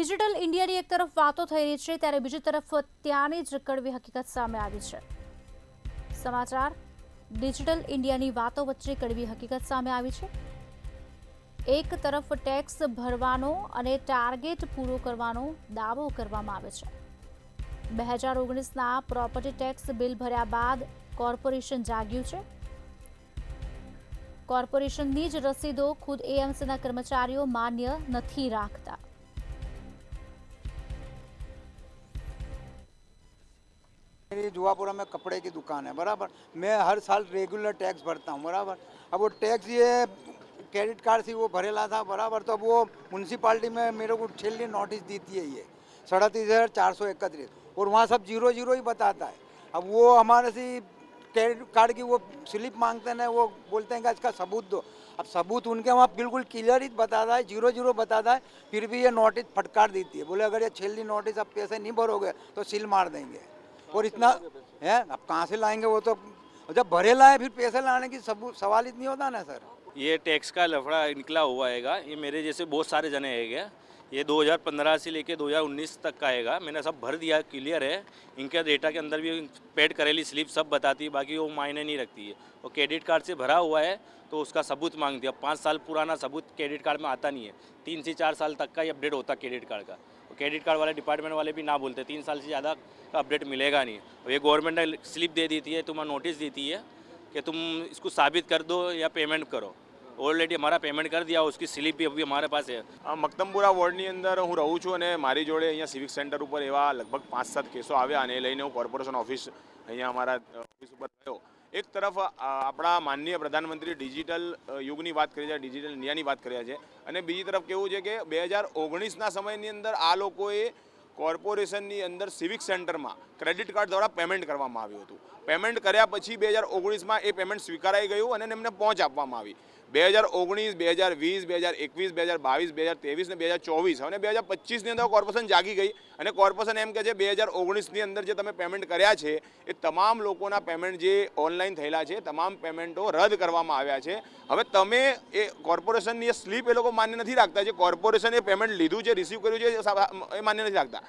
Digital ઇન્ડિયાની એક તરફ વાતો થઈ રહી છે ત્યારે બીજી તરફ ત્યાંની જ કડવી હકીકત સામે આવી છે। સમાચાર ડિજિટલ ઇન્ડિયાની વાતો વચ્ચે કડવી હકીકત સામે આવી છે। એક તરફ ટેક્સ ભરવાનો અને ટાર્ગેટ પૂરો કરવાનો દાવો કરવામાં આવે છે। 2019ના પ્રોપર્ટી ટેક્સ બિલ ભર્યા બાદ કોર્પોરેશન જાગ્યું છે। કોર્પોરેશનની જ રસીદો ખુદ એએમસીના કર્મચારીઓ માન્ય નથી રાખતા। मेरी जुआपुरा में कपड़े की दुकान है बराबर। मैं हर साल रेगुलर टैक्स भरता हूँ बराबर। अब वो टैक्स ये क्रेडिट कार्ड से वो भरेला था बराबर। तो अब वो म्यूनसिपाल्टी में मेरे को छेल्ली नोटिस दी थी ये 37,431 और वहाँ सब 0 ही बताता है। अब वो हमारे से क्रेडिट कार्ड की वो स्लिप मांगते हैं, वो बोलते हैं कि इसका सबूत दो। अब सबूत उनके वहाँ बिल्कुल क्लियर ही बताता है, 0 बताता है, फिर भी ये नोटिस फटकार देती है। बोले अगर ये छेल्ली नोटिस अब पैसे नहीं भरोगे तो सील मार देंगे। और इतना है, अब कहाँ से लाएंगे वो तो जब भरेला है फिर पैसे लाने की सवाल इतनी होता ना सर। ये टैक्स का लफड़ा निकला हुआ है। ये मेरे जैसे बहुत सारे जने है। ये 2015 से लेके 2019 तक का है। मैंने सब भर दिया, क्लियर है। इनके डेटा के अंदर भी पेड करेली स्लिप सब बताती है, बाकी वो मायने नहीं रखती है। वो क्रेडिट कार्ड से भरा हुआ है तो उसका सबूत मांगती है। 5 साल पुराना सबूत क्रेडिट कार्ड में आता नहीं है। 3 से 4 साल तक का ही अपडेट होता क्रेडिट कार्ड का। क्रेडिट कार्ड वाले डिपार्टमेंट वाले भी ना बोलते 3 साल से ज़्यादा का अपडेट मिलेगा नहीं। और ये गवर्नमेंट ने स्लिप दे देती है, तुम्हें नोटिस देती है कि तुम इसको साबित कर दो या पेमेंट करो। ऑलरेडी हमारा पेमेंट कर दिया, उसकी स्लिप भी अभी हमारे पास है। મક્તમપુરા વોર્ડની અંદર હું રહું છું અને મારી જોડે અહીંયા સિવિક સેન્ટર ઉપર એવા લગભગ 5-7 કેસો આવ્યા અને લઈને હું કોર્પોરેશન ઓફિસ અહીંયા અમારા ઓફિસ ઉપર ગયો। એક તરફ આપણા માનનીય પ્રધાનમંત્રી ડિજિટલ યુગની વાત કરી છે, ડિજિટલ ઇન્ડિયાની વાત કર્યા છે અને બીજી તરફ કેવું છે કે 2019ના સમયની અંદર આ લોકોએ કોર્પોરેશનની અંદર સિવિક સેન્ટરમાં ક્રેડિટ કાર્ડ દ્વારા પેમેન્ટ કરવામાં આવ્યું હતું। પેમેન્ટ કર્યા પછી 2019માં એ પેમેન્ટ સ્વીકારાઈ ગયું અને એમને પહોંચ આપવામાં આવી। 2019, 2020, 2021, 2022, 2023 ને 2024 અને 2025ની અંદર કોર્પોરેશન જાગી ગઈ અને કોર્પોરેશન એમ કહે છે 2019ની અંદર જે તમે પેમેન્ટ કર્યા છે એ તમામ લોકોના પેમેન્ટ જે ઓનલાઈન થયેલા છે તમામ પેમેન્ટો રદ કરવામાં આવ્યા છે। હવે તમે એ કોર્પોરેશનની સ્લીપ એ લોકો માન્ય નથી રાખતા। જે કોર્પોરેશને પેમેન્ટ લીધું છે, રિસીવ કર્યું છે એ માન્ય નથી રાખતા।